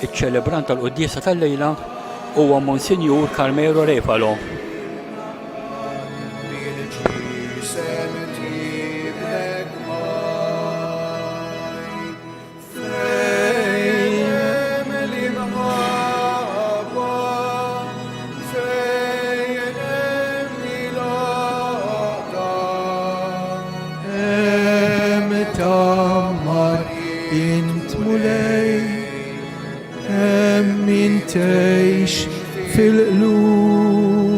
Iċ-ċelebrant tal-quddiesa tal-lejla huwa Monsinjur Carmelo Refalo. تعيش في القلوب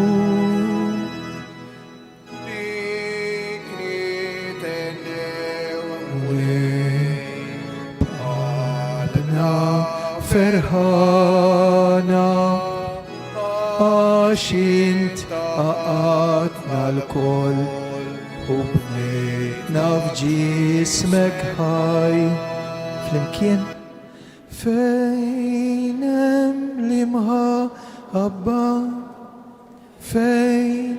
وبقلبنا فرحانة عاش انت عقدنا الكل وبنيتنا في جسمك هاي فلمكين فين أملمها أبا فين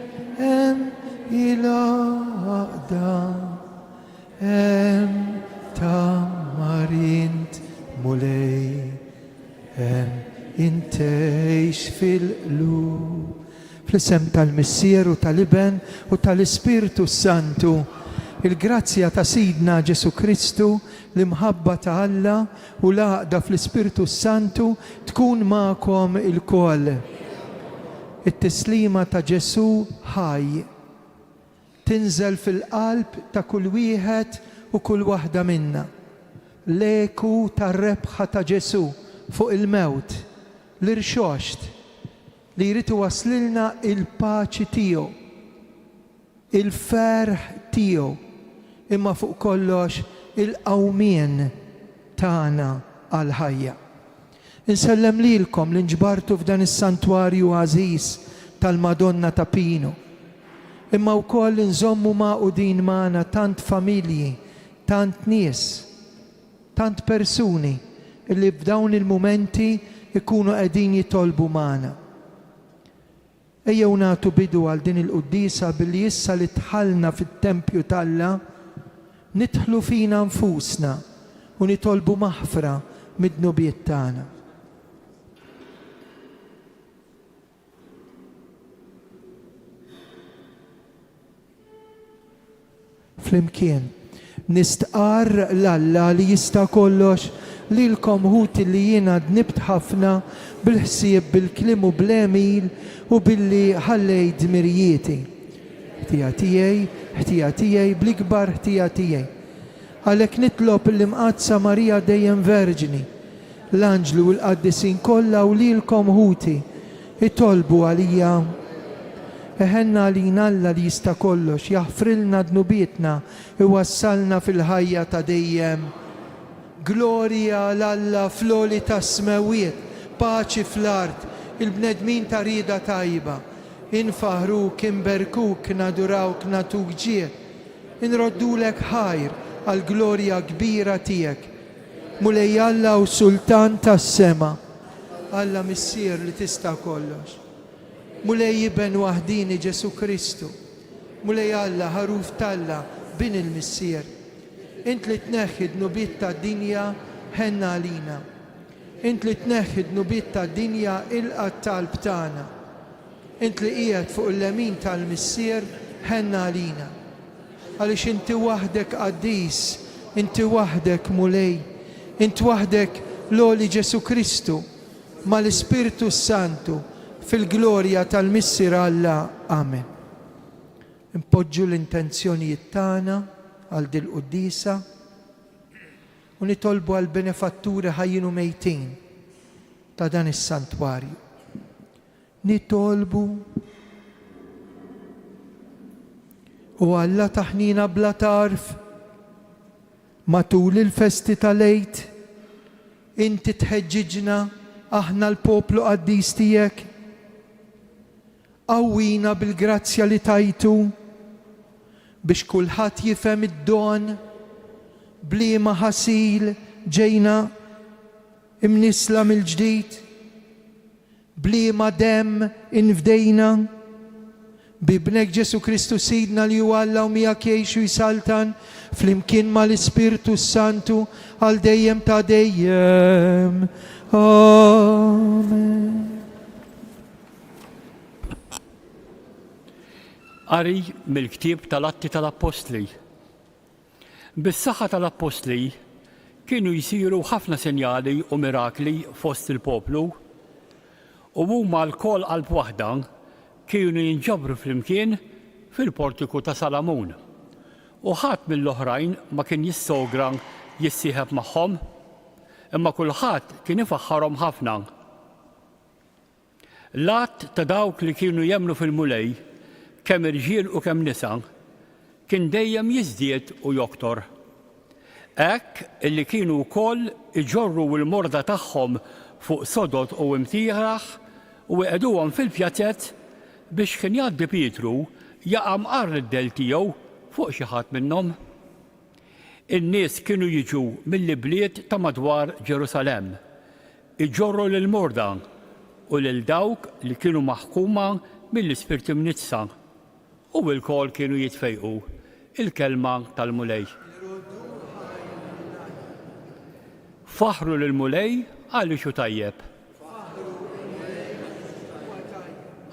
إلهدا تمرينت مولاي انتيش في القلوب فالاسم tal-Missier u tal-Iben u tal-Ispiritu Santu. Il-grazzja ta' Sidna Ġesu Kristu l-imħabba ta' Alla u l-għaqda fl-Ispiritu Santu tkun ma'kom il-koll. It-tislima ta' Ġesu ħaj tinżel fil-qalb ta' kull wieħed u kull waħda minna. L-eku tar-rebħa ta' Ġesu fuq il-mewt, l-irxoxt li jrid iwaslilna il-paċi tiegħu, il-ferħ tiegħu, imma fuq kollox il-qawmien tagħna għal-ħajja. Insellem lilkom li nġbartu f'dan is-santwarju għażiż tal-Madonna ta' Pino. Imma wkoll nżommu maqudin magħna tant familji, tant nies, tant persuni li f'dawn il-mumenti ikunu qegħdin jitolbu magħna. Ejjew nagħtu bidu għal din il-quddisa billi issa li tħallna fit-tempju talla nidħlu fina nfusna u nitolbu maħfra mid-dnubiet tagħna. Flimkien nistqar l-Alla li jista' kollox lilkom ħuti li jiena dnibt ħafna bil-ħsieb bil-kliem u bl-emil u billi ħallejt dmirjieti. Ħtija tiegħi bl-ikbar ħtija tiegħi. Għalhekk nitlob l-imqadsa Marija dejjem Verġni, l-Anġlu u l-Qaddisin kollha u lilkom ħuti itolbu għalija. Eħenna għalina Alla li jista' kollox jaħfrilna dnubietna iwassalna fil-ħajja ta' dejjem. Glorja l-Alla fl-oli tas-smewiet, paċi fl-art, il-bnedmin ta' rieda tajba. Infaħruk, inberkuk, nadurawk, natuk ġiet. Inroddulek ħajr għal-glorja kbira tiegħek. Mulej Alla u Sultan tas-sema. Alla Missier li tista' kollox. Mulej Iben waħdini Ġesu Kristu. Mulej Alla ħaruf talla bin il-Missier. Int li tneħħi dnubiet tad-dinja ħenna għalina. Int li tneħħi dnubiet tad-dinja ilqa' talb tagħna. Int li qiegħed fuq il-lemin tal-Missier ħenna għalina. Għaliex inti waħdek qaddis, inti waħdek mulej, inti waħdek l-oli Ġesu Kristu mal-Ispiritu Santu fil-glorja tal-Missier Alla. Amen. Impoġġu l-intenzjonijiet tagħna għal dil-quddisa u nitolbu għal benefatturi ħajjin u mejtin ta' dan is-santwarju. Nitolbu u Alla taħnina bla tarf matul il-festi tal-Eid inti tħeġġiġna aħna l-poplu qaddis tiegħek. Qawwina bil-grazzja li tajtu biex kulħadd jifhem id-don bliema ħasil ġejna imnisla mill-ġdid, bliema demm infdejna, bibnek Ġesu Kristu Sidna li huwa Alla u miegħek jgħixu jsaltan flimkien mal-Ispiritu Santu għal dejjem ta' dejjem. Amen. Qari mill-ktieb tal-Atti tal-Apostli. Bis-saħħa tal-Apostli kienu jsiru ħafna sinjali u mirakli fost il-poplu u huma l-kol qalb waħda kienu jinġabru flimkien fil-portiku ta' Salamun. U ħadd mill-oħrajn ma kien jissogra jissieħeb magħhom, imma kulħadd kien ifaħħarhom ħafna. L-att ta' dawk li kienu jemmnu fil-mulej, kemm irġiel u kemm nisa, kien dejjem jiżdied u joktor. Hekk illi kienu wkoll iġorru l-morda tagħhom fuq sodod u imtieħraħ u iqegħduhom fil-pjazzett biex kien jgħaddi Pietru jaqam qarr id-del tiegħu fuq xi ħadd minnhom. In-nies kienu jiġu mill-bliet ta' madwar Ġerusalemm, iġorru lill-morda u lil dawk li kienu maħkuma mill-ispirti mnitsa u l-kol kienu jitfejqu il-kelma tal-mulej. Faħru lill-mulej għalli xu tajjeb.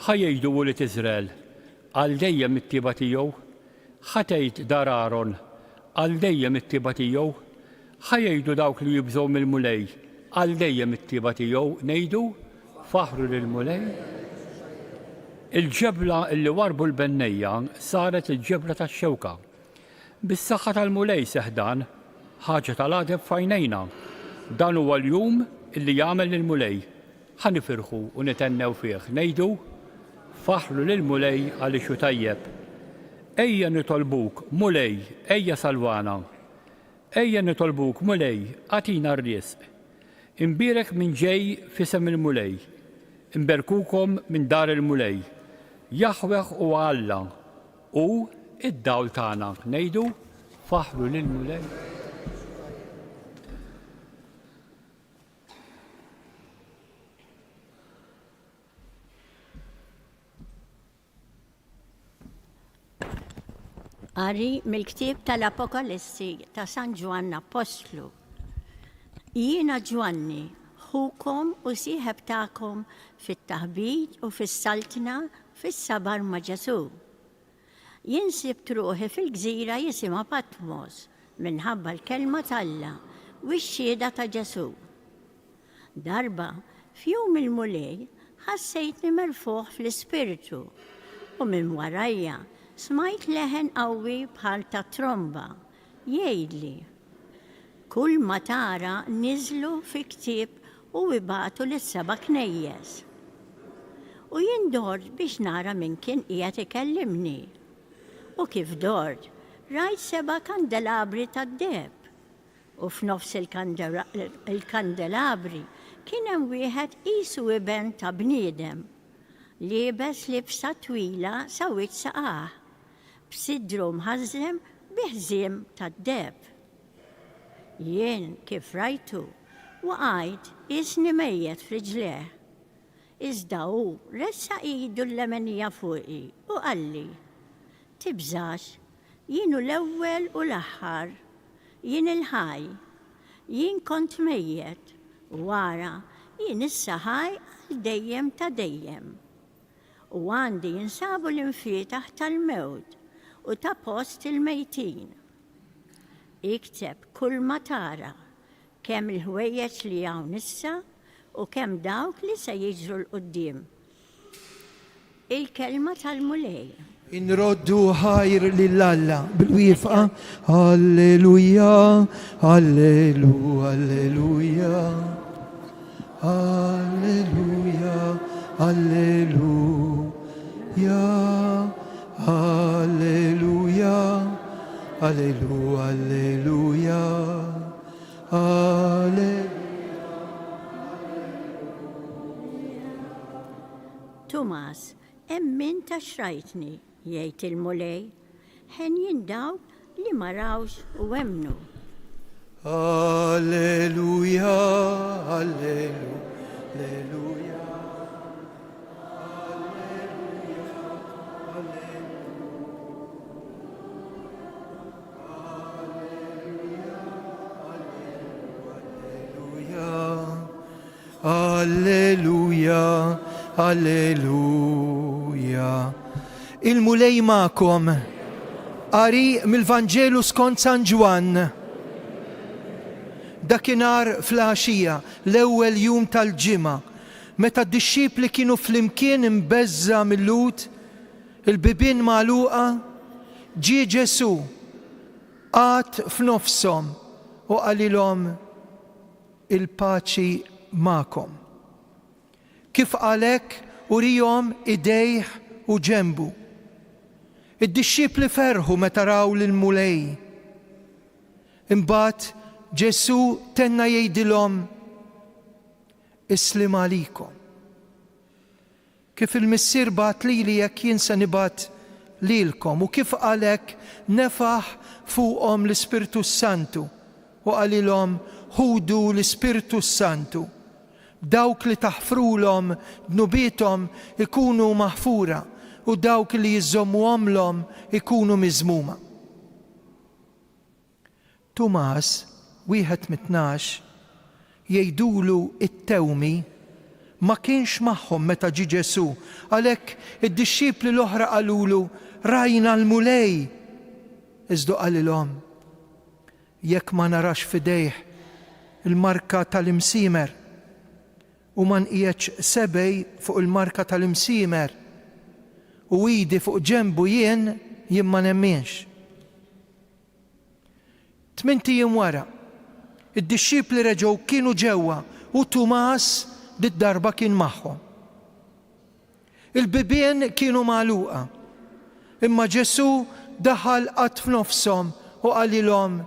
Ħajjejdu wulit Iżrael għal dejjem it-tieba tiegħu, ħatejt dar Aaron għal dejjem it-tieba tiegħu, ħajjejdu dawk li jibżgħu mill-mulej għal dejjem it-tieba tiegħu ngħidu faħru lill-mulej. Il-ġebla illi warbu l-bennejja saret il-ġebla tax-xewka. Bis-saħħa tal-mulej seħdan ħaġa tal-għadeb f'għajnejna. Dan huwa l-jum illi jagħmel lill-mulej. Ħanifirħu u nitennew fih ngħidu faħru lill-mulej għalli xu tajjeb. Ejja nitolbuk mulej, ejja salwana. Ejja nitolbuk mulej, għatina r-riesq. Imbierek minn ġej fisem il-mulej. Imberkukom minn dar il-mulej. Jaħweħ u Alla u id-dawl tagħna ngħidu faħru lill-mulej. Qari mill-ktieb tal-Apokalissi ta' San Ġwanna Apostlu. Jiena Ġwanni, ħukom u sieħeb tagħkom fit-taħbid u fis-saltna fis-sabar ma' Ġesu. Jien sibt ruħi fil-gżira jisimha Patmos minħabba l-kelma t'Alla u x-xhieda ta' Ġesu. Darba f'jum il-mulej ħassejtni merfuħ fl-ispiritu u minn warajja smajt leħen qawwi bħal ta' tromba jgħidli kull ma tara niżlu fi ktieb u ibagħtu lis-seba' knejjes. U jien dort biex nara min kien qiegħed ikellimni. U kif dort rajt 7 kandelabri tad-deheb u f'nofs il-kandelabri kien hemm wieħed qisu iben ta' bniedem liebes libsa twila sa wiċċ saqah b'sidru mħażrem bi ħżiem tad-deheb. Jien kif rajtu waqgħet isni mejjed f'riġlejh. Iżda hu ressa idu l-lemenija fuqi u qalli tibżax, jienu l-ewwel u l-aħħar, jien il-ħaj, jien kont mejjed u wara jien issa ħaj għal dejjem ta' dejjem. U għandi jinsabu l-infietaħ tal-mewt u ta' post il-mejtin. Ikteb kull ma tara, kemm il-ħwejjeġ li hawn issa u kemm dawk li se jiġru l-qudiem. Il-kelma tal-mulej. Inroddu ħajr lill-Alla bil-wifqa. Alleluja, alleluja, alleluja. Alleluja, alleluja. Alleluja, alleluja, alleluja. Tumas, emmin ta' xrajtni, jgħid il-mulej, ħen jindaw li ma rawx u emnu. Alleluja, alleluja, alleluja. Alleluja, Alleluja. Il-mulej ma'kom. Qari mill-Vanġelu skont San Ġwan. Dakinhar fl-għaxija, l-ewwel jum tal-ġimgħa, meta d-dixxipli kienu flimkien imbeżża mill-lut, il-bibien magħluqa, ġie Ġesu għad f'nofshom u qalilhom il-paċi ma'kom. Kif qalek urihom idejh u ġenbu. Id-dixxipli ferħu meta raw lill-mulej. Imbagħad Ġesu tenna jgħidilhom islim għalikom. Kif il-Missier bat lili jekk jien se nibgħat lilkom u kif qalek nefaħ fuqhom l-Ispirtu Santu u qalilhom ħudu l-Ispirtu Santu. Dawk li taħfrulhom dnubietom ikunu maħfura u dawk li jiżommuhomlhom ikunu miżmuma. Tumas, wieħed mit-tnax, jgħidulu it-tewmi ma kienx magħhom meta ġie Ġesu, għalhekk id-dixxipli l-oħra qalulu rajna l-mulej. Iżda qalilhom jekk ma narax f'idejh il-marka tal-imsiemer u ma nqiegħedx sebej fuq il-marka tal-imsiemer u idi fuq ġenbu jien ma nemmenx. 8 jiem wara, id-dixxipli reġgħu kienu ġewwa u Tumas dit-darba kien magħhom. Il-bibien kienu magħluqa, imma Ġesu daħal qatt f'nofshom u qalilhom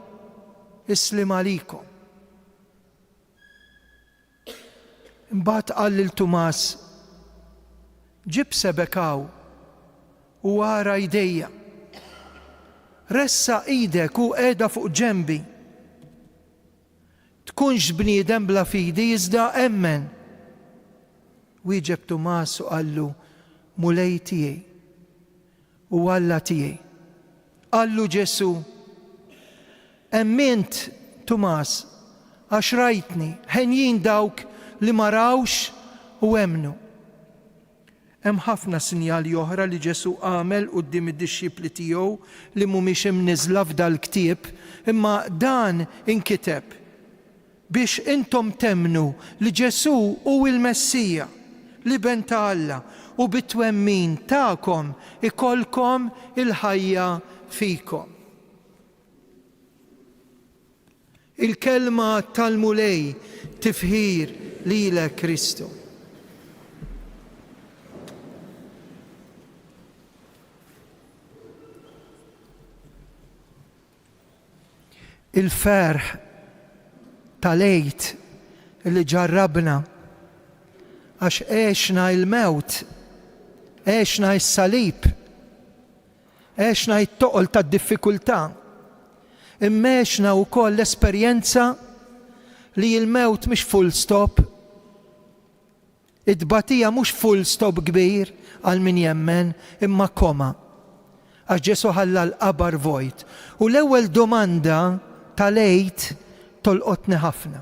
islim għalikom. Imbagħad qal lil Tumas, ġib sebekaw u wara jdejja. Ressa idek u qiegħda fuq ġenbi. Tkunx bniedem bla fidi iżda emmen. Wieġeb Tumas u qallu mulej tiegħi u Alla tiegħi. Qallu Ġesu, emmint Tumas għax rajtni, ħenjin dawk li ma rawx u emnu. Hemm ħafna sinjali oħra li Ġesu għamel quddiem id-dixxipli tiegħu li mhumiex imniżla f'dal-ktieb, imma dan inkiteb biex intom temnu li Ġesu hu l-Messija, l-Iben ta' Alla, u bit-twemmin tagħkom ikollkom il-ħajja fikom. Il-kelma tal-mulej tifħir lilek Kristu. Il-ferħ tal-għid li ġarrabna għax għexna il-mewt, għexna il-salib, għexna il-toqol tad-diffikultà, immeċna wkoll l-esperjenza li il-mewt mhux full stop, id-batija mhux full stop kbir għal min jemmen, imma koma, għax Ġesu ħalla l-qabar vojt. U l-ewwel domanda tal-għid tolqotni ħafna.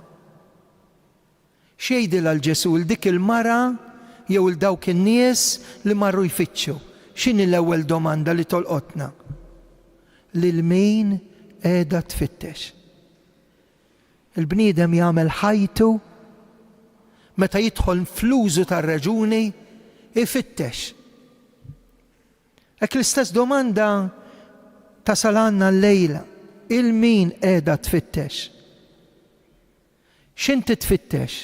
X'jgħidilha l-Ġesu l-dik il-mara jew il-dawk in-nies li marru jfittxu? X'inhi l-ewwel domanda li tolqotna? Lil min qiegħda tfittex. Il-bniedem jagħmel ħajtu meta jidħol fl-użu tar-raġuni ifittex. Hekk l-istess domanda tasal għandna llejla. Il-min qiegħda tfittex? X'inti tfittex?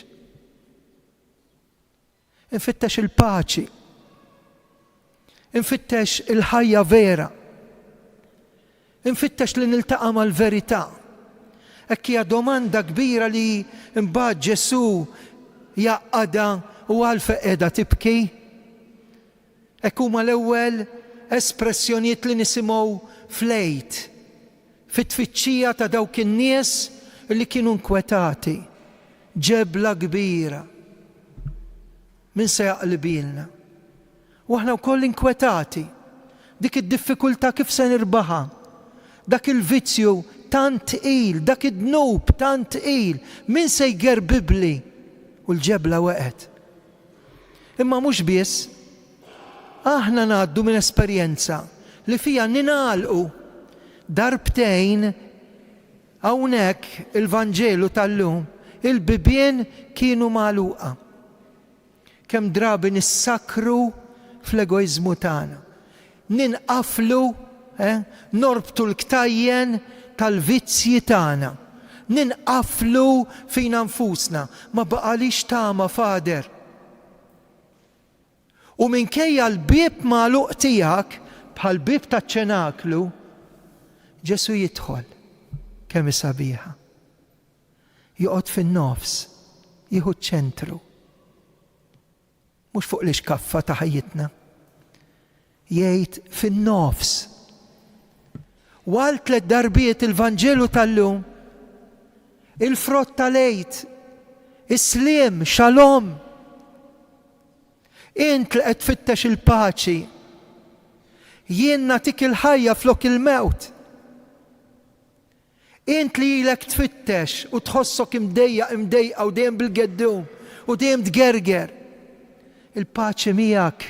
Infittex il-paċi. Infittex il-ħajja vera. Infittex li niltaqa' mal-verità. Hekk hija domanda kbira li imbagħad Ġesu jaqgħadha u għalfejn qiegħda tibki. Hekk huma l-ewwel espressjonijiet li nisimgħu fl-għid fit-tfittxija ta' dawk in-nies li kienu nkwetati. Ġebla kbira. Min se jaqlibilna? U aħna wkoll inkwetati. Dik id-diffikultà kif se nirbaħha? Dak il-vizzju tant tqil, dak id-dnub tant tqil, min se jgerbibli? u l-ġebla waqgħet. Imma mhux biss, aħna ngħaddu minn esperjenza li fija ningħalqu darbtejn hawnhekk il-Vanġelu tal-lum, il-bibien kienu magħluqa. Kemm drabi nissakru fl-egoizmu tagħna. Ninqaflu, norbtu l-ktajjen tal-vizzji tagħna. Ninqaflu fina nfusna, ma baqalix tama Fader. U minkejja l-bib magħluq tiegħek bħal bib taċ-ċenaklu, Ġesu jidħol kemm sabiħa. Joqgħod fin-nofs, jieħu ċ-ċentru. Mhux fuq l-iskaffa ta' ħajjitna. Jgħid fin-nofs. Wal 3 darbiet il-Vanġelu tal-lum, il-frott tal-għejd, is-sliem, xalom. Int li qed tfittex il-paċi, jien nagħtik il-ħajja flok il-mewt. Int li ilek tfittex u tħossok imdejqa u dejjem bil-geddum u dejjem tgerger. Il-paċi miegħek,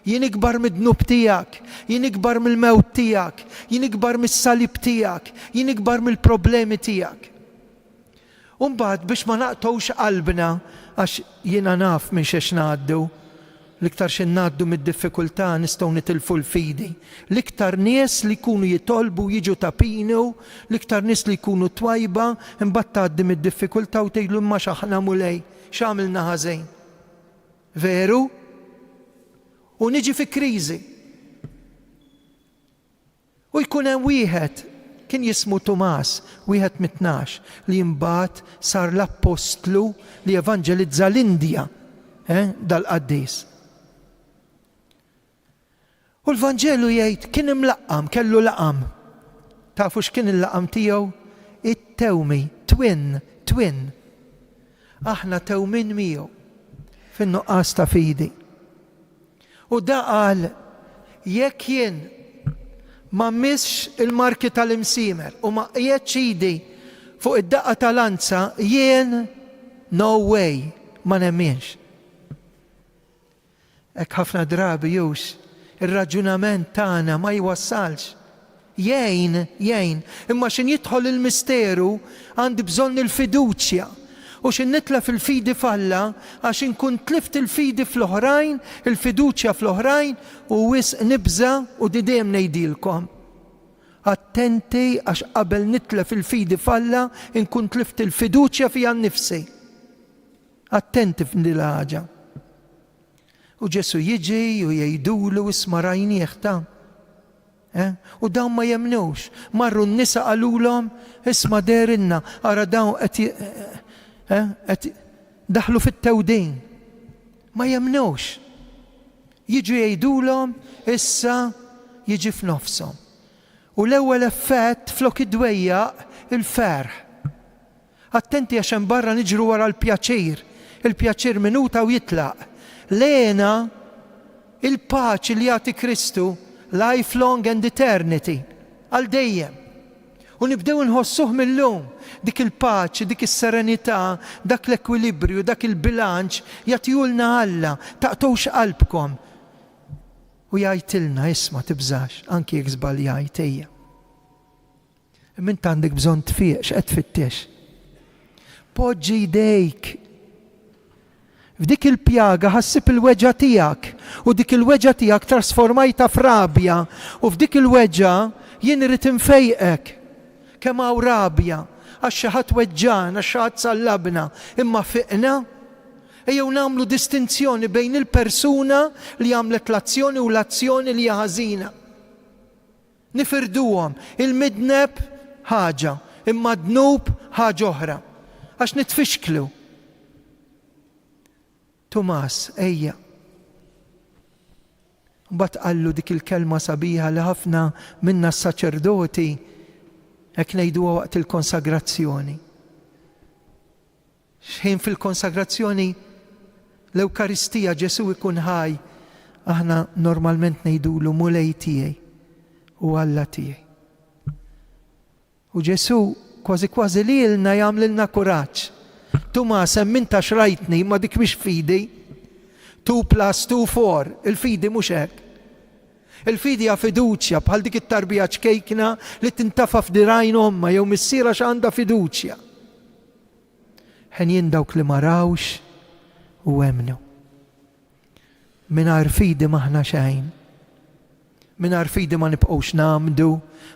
jien ikbar mid-dnub tiegħek, jien ikbar mill-mewt tiegħek, jien ikbar mis-salib tiegħek, jien ikbar mill-problemi tiegħek. U mbagħad biex ma naqtgħux qalbna għax jiena naf minn xex ngħaddu, l-iktar xi ngħaddu mid-diffikultà nistgħu nitilfu l-fidi. L-iktar nies li jkunu jitolbu jiġu tapinu, l-iktar nies li jkunu twajba, imbagħad tgħaddi mid-diffikultà u tgħidlu imma x'aħna mulej, x'għamilna ħażejn. Veru? U niġi fi kriżi. U jkun hemm wieħed kien jismu Tumas, wieħed mit-12, li mbagħad sar l-apostlu li evanġelizza l-Indja, dal-Qaddis. U l-Vanġelu jgħid kien imlaqqam, kellu laqam. Tafu x'kien il-laqam tiegħu? It-tewmi, twin. Aħna tewmin miegħu fin-nuqqas ta' fidi. U da qal jekk jien ma missx il-marki tal-imsimer u ma qiegħedx idi fuq id-daqqa tal-anza, jien no way ma nemminx. Hekk ħafna drabi jux ir-raġunament tagħna ma jwassalx. Jgħin, imma xin jidħol il-misteru għandi bżonn il-fiduċja. U xin nitla fil-fidi falla, għax inkun tlift il-fidi fl-oħrajn, il-fiduċja fl-oħrajn, u wisq nibża u didem ngħidilkom. Attenti għax qabel nitla fil-fidi falla, inkun tlift il-fiduċja fija nnifsi. Attenti f'din ħaġa. U Ġesu jiġi u jgħidulu isma' rajnieh ta'. U dawn ma jemnux. Marru n-nisa qalulhom isma' derinna, ara dawn qed daħlu fit-tewdin. Ma jemnux. Jiġu jgħidulhom issa jiġi f'nofshom. U l-ewwel effett flok id-dwejjaq il-ferħ. Attenti għax hemm barra niġru wara l-pjaċir. Il-pjaċir minuta u jitlaq. Lena il-paċi li jagħti Kristu lifelong and eternity, għal dejjem. U nibdew nħossuh mill-lum, dik il-paċi, dik is-serenità, dak l-ekwilibrju, dak il-bilanċ jagħtihulna Alla, taqtgħux qalbkom. U jgħidilna isma' tibżax, anki jekk żbaljajt ejja. Min għandek bżonn tfieq, x'qed tfittex. Poġġi jdejk. F'dik il-pjaga ħassib il-weġġa tiegħek u dik il-weġġa tiegħek trasformajta f'rabja u f'dik il-weġġa jien irid infejqek kemm hawn rabja għax xi ħadd weġġana, xi ħadd sallabna, imma fiqna ejjew nagħmlu distinzjoni bejn il-persuna li għamlet l-azzjoni u l-azzjoni li hija ħażina. Nifirduhom, il-midneb ħaġa, imma dnub ħaġa oħra għax nitfixklu. Tumas, ejja. Mbagħad qallu dik il-kelma sabiħa li ħafna minna s-saċerdoti hekk ngħiduha waqt il-konsagrazzjoni. X'ħin fil-konsagrazzjoni l-Ewkaristija Ġesu ikun ħaj, aħna normalment ngħidulu mulej tiegħi u Alla tiegħi. U Ġesu kważi lilna jagħmlilna kuraġġ. Tumas, minta xrajtni, ma dik mhix fidi. 2 + 2 4, il-fidi mhux hekk. Il-fidi hija fiduċja bħal dik it-tarbija ċkejkna li tintafa f'dirajn omma jew missiera x'għandha fiduċja. Ħen dawk li ma rawx u emnu. Mingħajr fidi maħna xejn. Mingħajr fidi ma nibqgħux nagħmdu,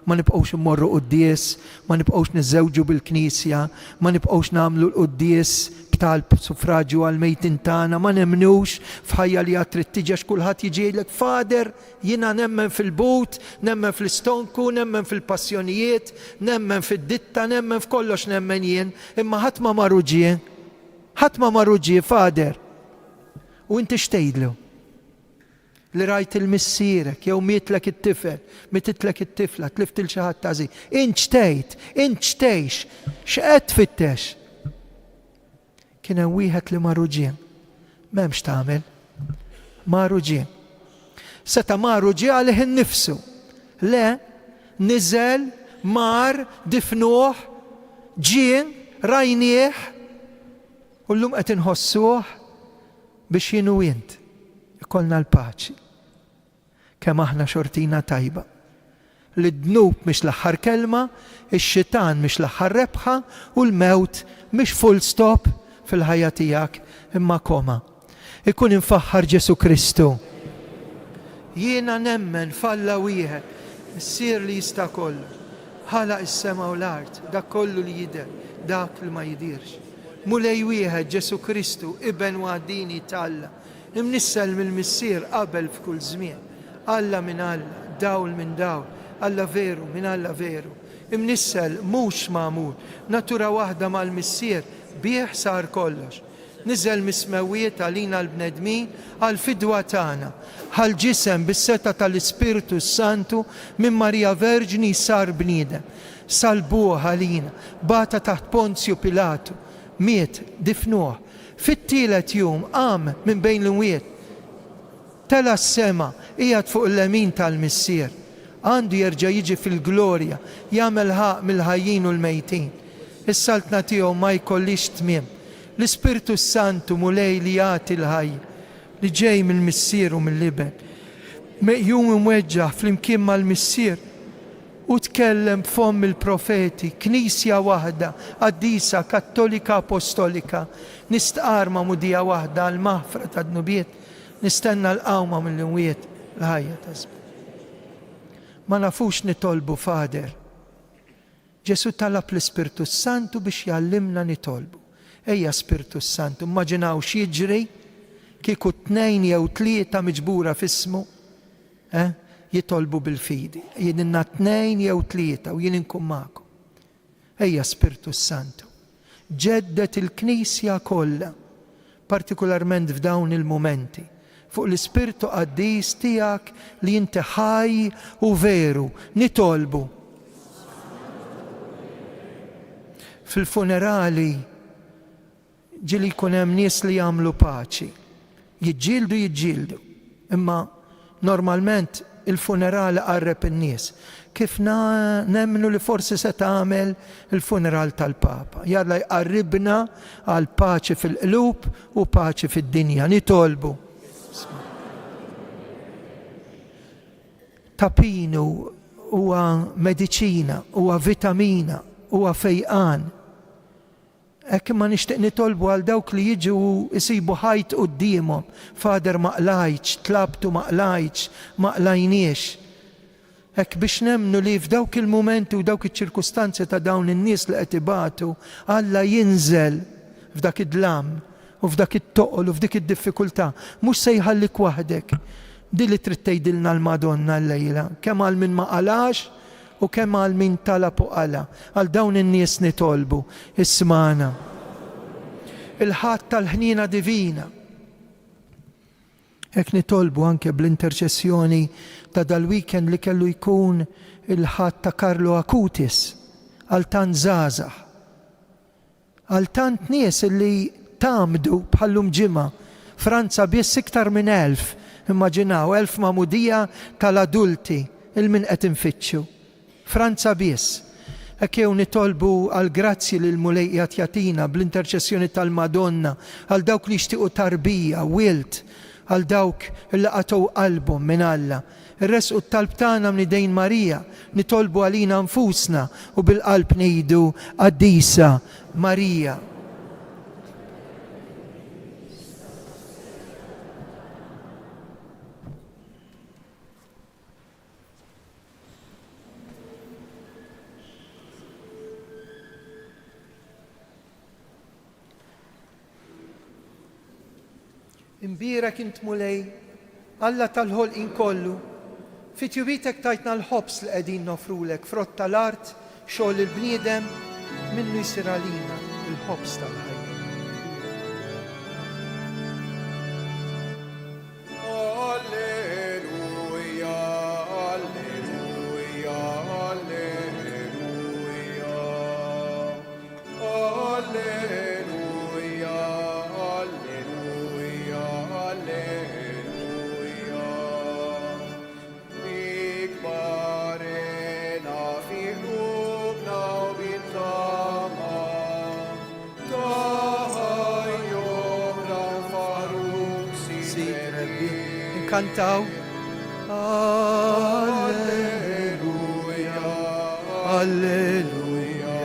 ma nibqgħux immorru quddies, ma nibqgħux niżżewġu bil-Knisja, ma nibqgħux nagħmlu l-quddies b'talb suffraġġju għal mejtin tagħna, ma nemnux f'ħajja li trid tiġi għax kulħadd jiġielek Fader, jiena nemmen fil-but, nemmen fl-istonku, nemmen fil-passjonijiet, nemmen fid-ditta, nemmen f'kollox nemmen jien, imma ħadd ma marru ġie. Ħadd ma marru ġie Fader. U inti x'tgħidlu? Li rajt il-missierek, jew mietlek it-tifel, mititlek it-tifla, tliftil xi ħadd tażi. Int xtejt, int xtejx, x'qed tfittex? Kien hemm wieħed li maru ġie. M'hemmx tagħmel. Maru ġie. Seta' maru ġie għalih innifsu. Le, niżel, mar, difnuh, ġie, rajnieh, u llum qed inħossuh biex jien u int ikollna l-paċi. Kemm aħna xortina tajba. Li d-dnub mhix l-aħħar kelma, ix-xitan mhix l-aħħar rebħa u l-mewt mhix full stop fil-ħajja tiegħek imma koma. Ikun infaħħar Ġesu Kristu. Jiena nemmen falla wieħed, issir li jista' kollu. Ħalaq is-sema u l-art, dak kollu li jidher, dak li ma jidirx. Mulej wieħed Ġesu Kristu iben waħdini Alla. Imnissel mill-missier qabel f'kull żmien. Alla minn Alla, dawl minn dawl, Alla veru minn Alla veru. Imnissel mhux magħmul, natura waħda mal-missier bih sar kollox. Niżel mismewiet għalina l-bnedmin għal-fidwa tagħna, għal-ġisem bis-seta tal-Ispiritu Santu minn Marija Verġni sar bniedem. Salbuh għalina, bata taħt Ponzju Pilatu, miet, difnuh. Fit-tielet jum qam minn bejn l-imwiet. Tela s-sema qiegħed fuq l-lemin tal-missier. Għandu jerġa' jiġi fil-glorja, jagħmel ħaq mill-ħajjin u l-mejtin. Is-saltna tiegħu ma jkollix tmiem. L-Ispiritu Santu mulej li jagħti l-ħajja li ġej mill-missier u mill-liben. Meqjum imweġġaħ flimkien mal-missier u tkellem b'fomm il-profeti, knisja waħda, qaddisa, kattolika, apostolika, nistqar ma' mudija waħda għal-maħfra ta' dnubiet, nistenna l-qawma mill-imwiet l-ħajja ta' żmien. Ma nafux nitolbu Fader. Ġesu talab l-Ispirtu Santu biex jallimna nitolbu. Ejja Spiritu Santu, immaġinaw x'jiġri kieku 2 jew 3 miġbura f'ismu, jitolbu bil-fidi. Jiedinna 2 jew 3 u jien inkun magħkom. Ejja Spiritu Santu. Ġeddet il-Knisja kollha, partikolarment f'dawn il-momenti, fuq l-Ispirtu Qaddis tiegħek li inti ħaj u veru nitolbu. Fil-funerali ġili jkun hemm nies li jagħmlu paċi. Jiġġieldu, imma normalment il-funerali qarreb in-nies. Kif nemmnu li forsi se tagħmel il-funeral tal-Papa. Jalla jqarribna għal paċi fil-qlub u paċi fid-dinja. Nitolbu. Tapinu huwa mediċina, huwa vitamina, huwa fejqan. Hekk ma nixtieq nitolbu għal dawk li jiġu jsibu ħajt qudiemhom. Fader ma qlajtx, tlabtu ma qlajtx, ma qlajniex. Hekk biex nemmnu li f'dawk il-mumenti u dawk iċ-ċirkustanzi ta' dawn in-nies li qed ibatu, Alla jinżel f'dak id-dlam u f'dak it-toqol u f'dik id-diffikultà. Mhux se jħallik waħdek. Di li trid tgħidilna l-Madonna llejla, kemm għal min ma qalax u kemm għal min talab u qala. Għal dawn in-nies nitolbu. Ismana. Il-ħadd tal-ħnina divina. Hekk nitolbu anke bl-interċessjoni ta' dal-weekend li kellu jkun il-ħadd ta' Karlo Acutis għal tant żgħażagħ. Għal tant nies li tamdu bħallum ġimgħa. Franza biss iktar minn 1000. Immaġinaw 1000 mamudija tal-adulti il-min qed infittxu. Franza biss. Ekkew nitolbu għal grazzi li l-mulejjat jatina bl-interċessjoni tal-Madonna, għal dawk li jixtiequ tarbija, wilt, għal dawk li qatow qalbhom minn Alla. Ir-resqu t-talb tagħna mnidejn Marija, nitolbu għalina nfusna u bil-qalb ngħidu Qaddisa Marija. Imbira kint mulej, Alla tal-ħolqin kollu, fit-jubitek tajtna l-ħobs li qegħdin nofrulek, frott tal-art, xogħol il-bniedem, minnu jsir għalina il-ħobs tal-ħajja. Kantaw Alleluja, Alleluja,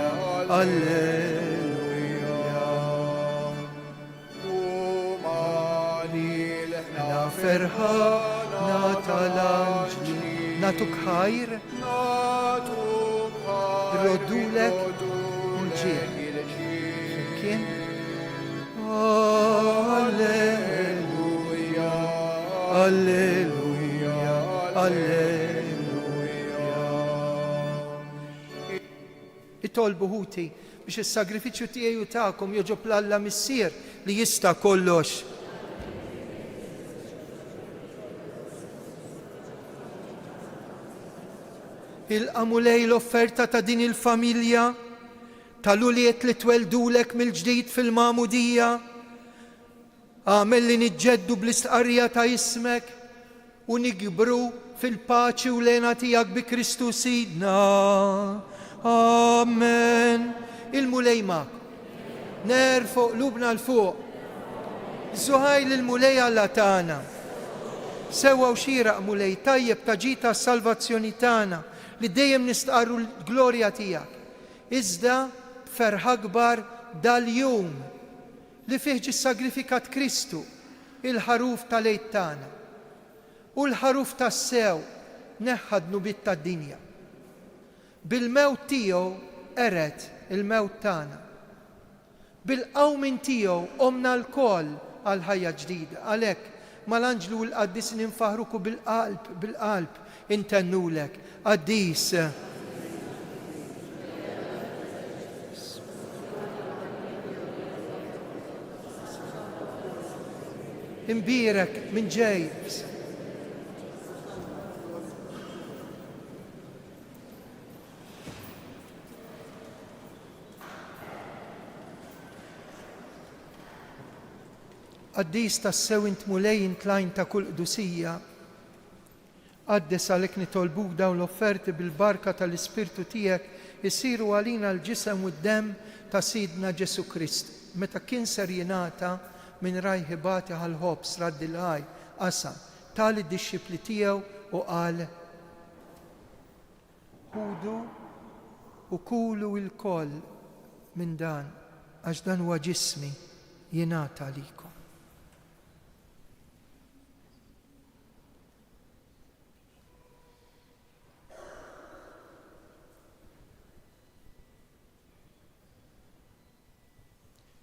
Alleluja. Na ferħana tal-anġli, natuk ħajr, rodulek il-ġir. Kien? Alleluja, Alleluja, Alleluja. Itolbu ħuti biex is-sagrifiċċju tiegħi u tagħkom joġob l-Alla missier li jista' kollox. Il-qamulej l-offerta ta' din il-familja tal-uliet li tweldulek mill-ġdid fil-Magħmudija. Għamel li niġġeddu bl-istqarrija ta' ismek u nikbru fil-paċi u lena tiegħek bi Kristu Sidna. Amen. Il-mulej mak. Nerfu qlubna l-fuq. Żuħajl il-mulej Alla tagħna. Sewwa u xieraq mulej tajjeb ta' ġita s-salvazzjoni tagħna li dejjem nistqarru l-glorja tiegħek. Iżda ferħ akbar dal-jum li fih ġie sagrifikat Kristu, il-ħaruf tal-għid tagħna. U l-ħaruf tas-sew neħħad nubiet tad-dinja. Bil-mewt tiegħu ered il-mewt tagħna. Bil-qawmin tiegħu qomna l-koll għal ħajja ġdida. Għalhekk mal-anġlu l-qaddis ninfaħruku bil-qalb intennulek. Qaddis. Imbirek minn ġejbs. Qaddis tas-sew int mulej intlajn ta' kull qdusija. Qaddes għalhekk nitolbuk dawn l-offerti bil-barka tal-Ispirtu tiegħek isiru għalina l-ġisem u d-demm ta' Sidna Ġesu Kristu. Meta kien ser jingħata minn rajħibati għal-ħobs raddi l-għaj, qasam tali d-disċipli tiegħu u qal ħudu u kulu l-koll minn dan għax dan huwa ġismi jingħata għalikom.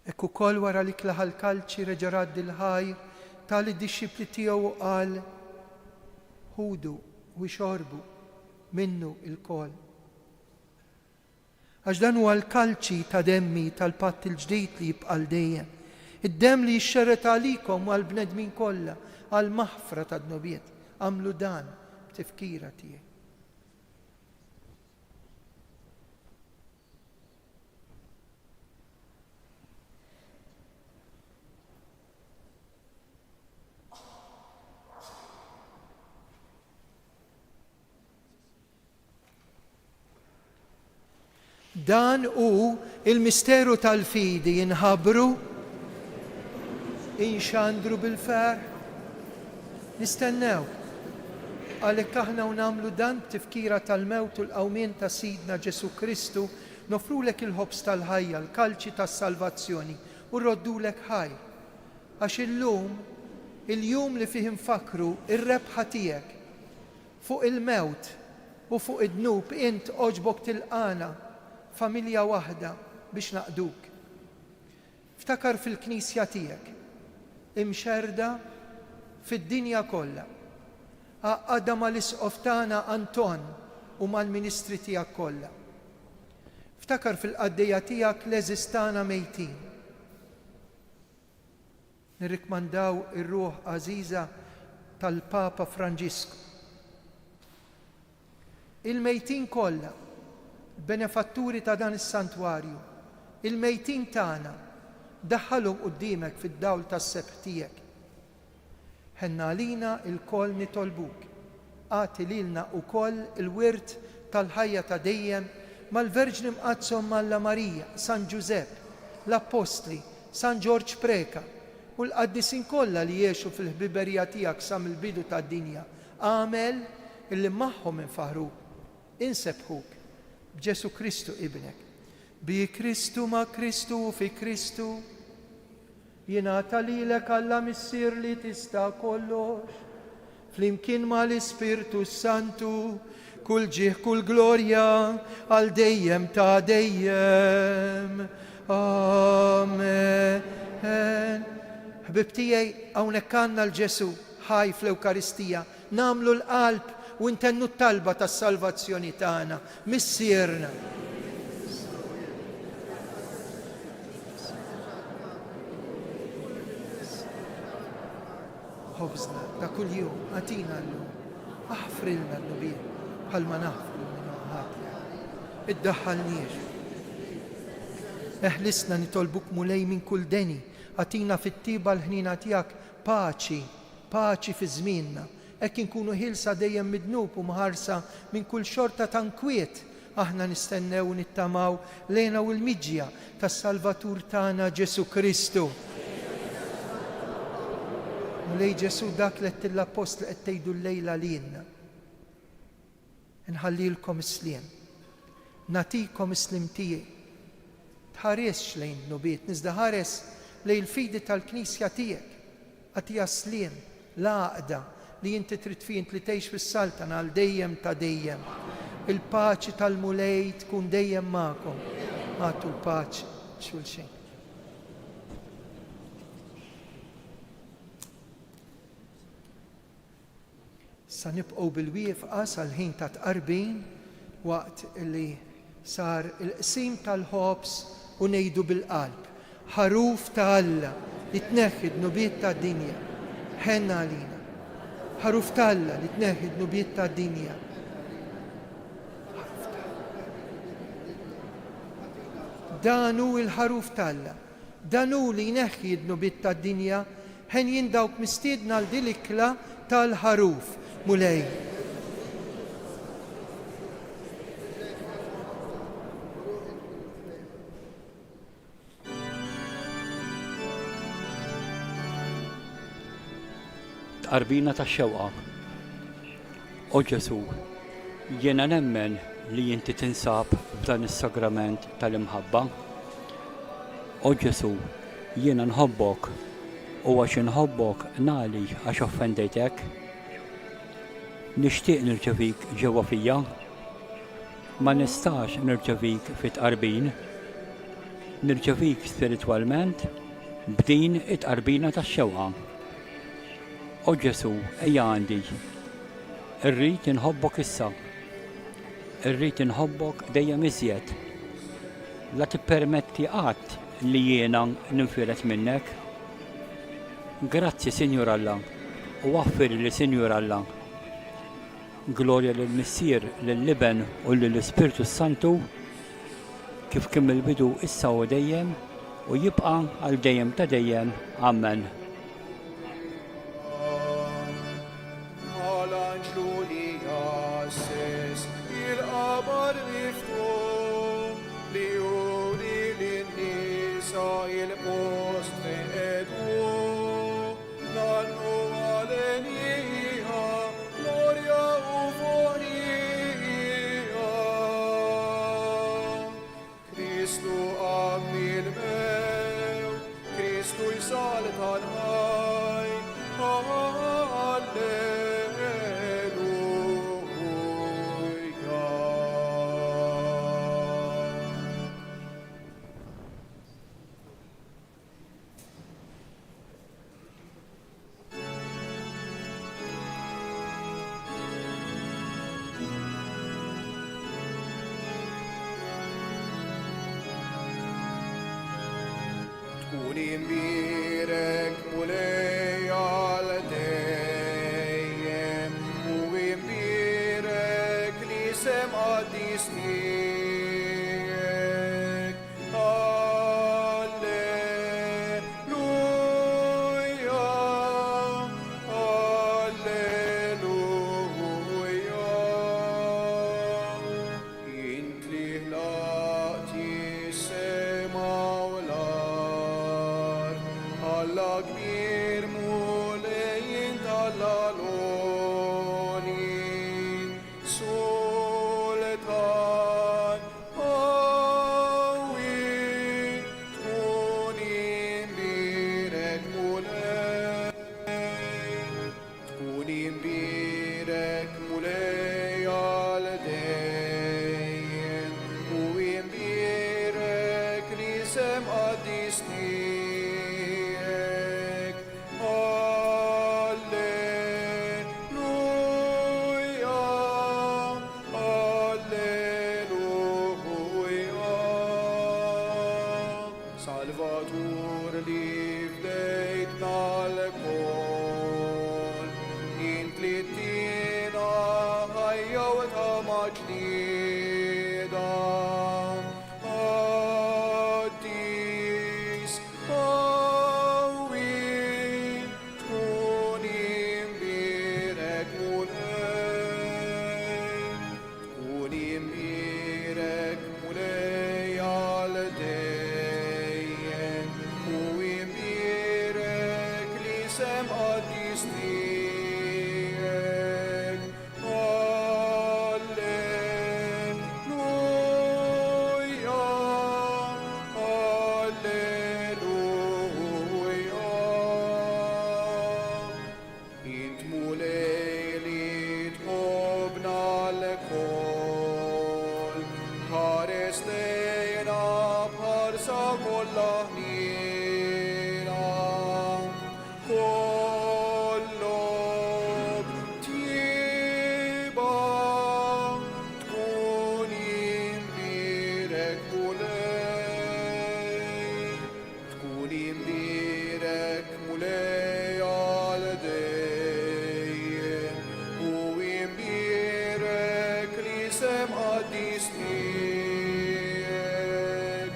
Ekku kol wara li klaħal kalċi reġa' raddi l-ħajr tali d-disċipli tiegħu qal ħudu u xorbu minnu il-kol. Għax dan huwa l-kalċi ta' demmi tal-patt il-ġdid li jibqal dejjem. Id-demm li jixxerret għalikom għal bnedmin kollha għal maħfra ta' dnobiet. Għamlu dan b'tifkira tiegħi. Dan u il-misteru tal-fidi jinħabru, inxandru bil-fer, nistennew. Għalhekk aħna u nagħmlu dan tifkira tal-mewt u l-qawmien ta' Sidna Ġesu Kristu, nofrulek il-ħobs tal-ħajja, l-kalċi tas-salvazzjoni u rroddulek ħajr. Għax illum, il-jum li fih infakru ir-rebħa tiegħek fuq il-mewt u fuq id-dnub int oġbok tilqana familja waħda biex naqduk. Ftakar fil-knisja tiegħek, imxerda fid-dinja kollha. Għadda mal-isqof tagħna Anton u mal-ministri tiegħek kollha. Ftakar fil-qaddejja tiegħek l-eżistana mejtin. Nirrikmandaw ir-ruħ għażiża tal-Papa Franġisku. Il-mejtin kollha, benefatturi ta' dan is-santwarju, il-mejtin tagħna daħħalhom qudiemek fid-dawl tas-sebħ tiegħek. Ħenna lina il-koll nitolbuk. Għati lilna ukoll il-wirt tal-ħajja ta' dejjem mal-Verġni Mqazzom Malla Marija, San Giuseppe, l-Apostli, San George Preka u l-qaddisin kollha li jgħixu fil-ħbiberija tiegħek sa mill-bidu tad-dinja. Għamel illi magħhom infaħruk, insebħuk b'Ġesu Kristu ibnek. Bi Kristu ma' Kristu u fi Kristu jingħata lilek Alla missier li tista' kollox, flimkien mal-Ispirtu Santu, kull ġieħ kull glorja għal dejjem ta' dejjem. Amen. Ħbib tiegħi hawnhekk għandna l-Ġesu ħaj fl-Ewkaristija, nagħmlu l-qalb u ntennu t-talba tas-salvazzjoni tagħna, missierna. ħobżna ta' kull jum, għatina l-lum, aħfrilna l-nubir, bħalma naħfru minn ħatja. Iddaħħalniex. Eħlisna nitolbuk mulej minn kull deni, għatina fit-tiba l-ħnina tiegħek paċi, paċi fi żmienna. Hekk inkunu ħilsa dejjem midnub u mħarsa minn kull xorta ta' nkwiet. Aħna nistennew u nittamaw lejna u l-miġja tas-Salvatur tagħna Ġesu Kristu. Mulej Ġesu dak li qed l-apostli qed tgħidu llejla lilna. Inħallilkom isliem. Natikom islim tiegħi. Tħaresx lejn nubiet, niżda ħares lejn il-fidi tal-Knisja tiegħek. Għatija sliem, l-għaqda li inti trid fint li tgħix fis-Saltan għal dejjem ta' dejjem. Il-paċi tal-mulej tkun dejjem magħkom. Għatu l-paċi xulxin. Sa nibqgħu bil-wieqfa sal-ħin ta' tqarbin waqt li sar il-qsim tal-ħobs u ngħidu bil-qalb. Ħaruf ta' Alla li tneħħi d-nubiet tad-dinja. Ħenna għalina. Ħaruf ta' Alla li tneħħi d-nubiet tad-dinja. Dan hu l-ħaruf ta' Alla. Dan hu li jneħħi d-nubiet tad-dinja. Ħen jindawk mistiedna l dilikla tal-ħaruf. Mulej. Tqarbina tax-xewqa. O Ġesu, jiena nemmen li inti tinsab f'dan is-sagrament tal-imħabba. O Ġesu, jiena nħobbok u għax inħobbok nagħli għax offendejtek. Nixtieq nirċevik ġewwa fija, ma nistax nirċevik fit-tqarbin, nirċevik spiritwalment b'din it-tqarbina tax-xewqa. O Ġesu, ejja għandi, irrid inħobbok issa, irrid inħobbok dejjem iżjed. La tippermetti qatt li jiena ninfiret minnek. Grazzi Sinjur Alla u waffir li Sinjur Alla. Glorja lill-Missier, lill-Liben u lill-Ispirtu Santu kif kien mill-bidu issa u dejjem u jibqa' għal dejjem ta' dejjem. Amen. Il-qabar miftuħ li sa il-post edu, nannu għalenija, gloria u fonija. Kristu għammil mew, Kristu jisal tal-ħaj, tkun imbirek mulej għal dejjem u imbirek li sem għaddis miegħek. Alleluja, alleluja. Int li ħlaqti sema u l-ard, Alla kbir mulejn tal-għalonin, sultan għawi, tkun imbirek mulej, tkun imbirek mulej għal dejjem, u imbirek li sem għaddis miegħek. Alleluja, alleluja. Salvatur li fdejtna l-kol, int li tina ħajja u tama ġdida. Addis għawi, tkun imbirek mulej, tkun imbirek mulej għal dejjem, u imbirek li sem għaddis miegħek. Alleluja, alleluja. Int mulej li tħobna l-kol, ħares lejna bħarsa kollha ħnina. Kollok tjiba, tkun imbirek mulej, tkun imbirek mulej għal dejjem, u imbirek li sem għaddis miegħek.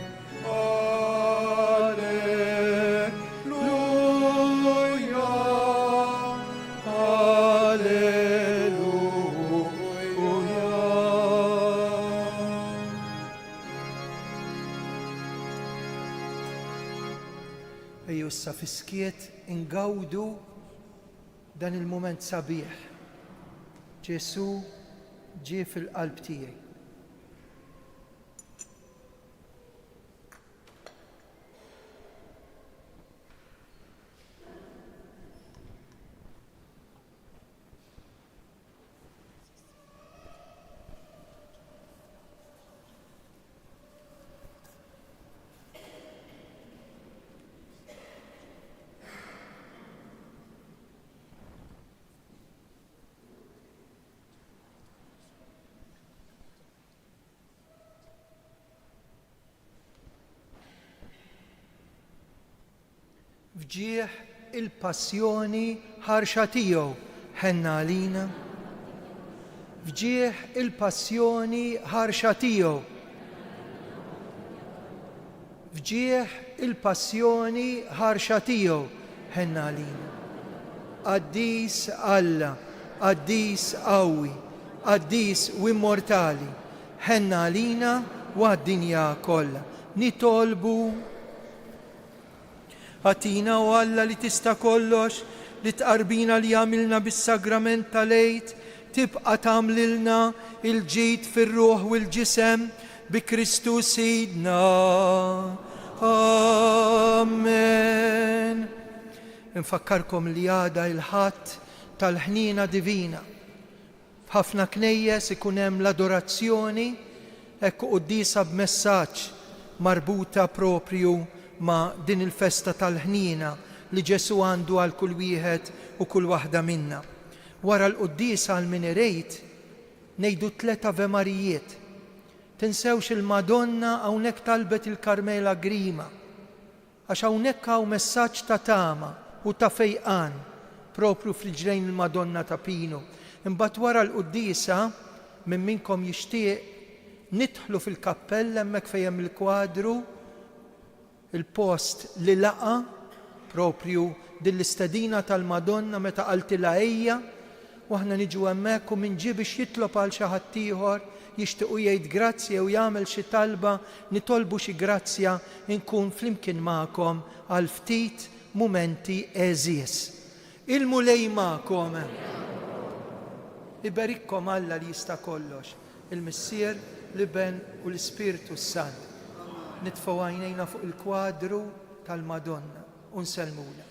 Alleluja, alleluja. Ejju issa fiskiet ingawdu dan il-moment sabiħ. Ġesu ġie fil-qalb tiegħi. Fġieħ il-passjoni ħarxa tiegħu ħenna għalina. Fġieħ il-passjoni ħarxa tiegħu. Fġieħ il-passjoni ħarxa tiegħu ħenna għalina. Qaddis Alla, qaddis qawwi, qaddis u immortali, ħenna għalina u għad-dinja kollha. Nitolbu Atina u Alla li tista kollox li tqarbina li għamilna bis-sagrament tal-Eid tibqa' tagħmlilna il-ġid fir-ruħ u l-ġisem bi Kristu Sidna. Amen. Infakkarkom li għada il-ħadd tal-ħnina divina. F'ħafna knejjes ikun hemm l-adorazzjoni hekk qudiesa b'messaġġ marbuta proprju ma' din il-festa tal-ħnina li Ġesu għandu għal kull wieħed u kull waħda minna. Wara l-qudiesa għal min irejt ngħidu 3 Ave Marijiet. Tinsewx il-Madonna hawnhekk talbet il-Karmela Grima għax hawnhekk hawn messaġġ ta' tama u ta' fejqan propru fil-ġrejn il-Madonna ta' Pino. Imbagħad wara l-qudiesa minn minkom jixtieq nidħlu fil-kappella hemmhekk fejn hemm il-kwadru il-post li laqa propju dill-istedina tal-Madonna meta qaltilha ejja u aħna niġu hemmhekk u min ġie biex jitlob għal xi ħadd ieħor jixtiequ jgħid grazzja u jagħmel xi talba nitolbu xi grazzja nkun flimkien magħkom għal ftit mumenti eżies. Il-mulej magħkom. Iberikkom Alla li jista' kollox, il-Missier, l-Iben u l-Ispiritu Sant. Nitfgħu għajnejna fuq il-kwadru tal-Madonna u nsellmula.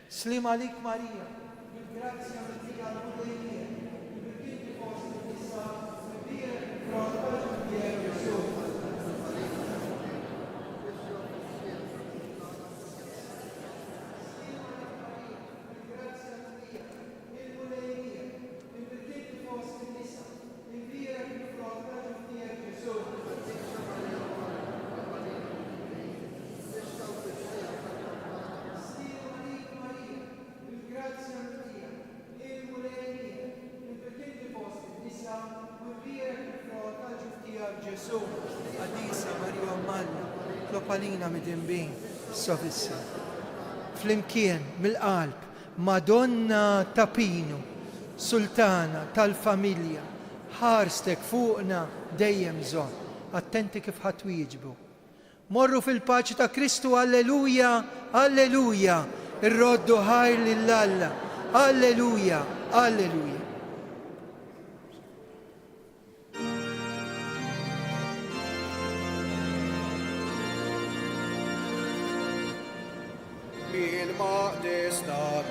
Slim għalik Marija, il-grazzja mill-tija l-mulejja, il-birkien fost il-nisa, il-birek il-front, Ġesu. Għadisa Marija Manna, Klopalina midimbin, sofissa. Flimkien, mill-qalb, Madonna ta' Pino, Sultana tal-familja, ħarstek fuqna dejjem żomm, attenti kif ħatwieġbu. Morru fil-paċi ta' Kristu, alleluja, alleluja, irroddu ħajr lill-Alla, alleluja, alleluja. Bil-maqdis ta'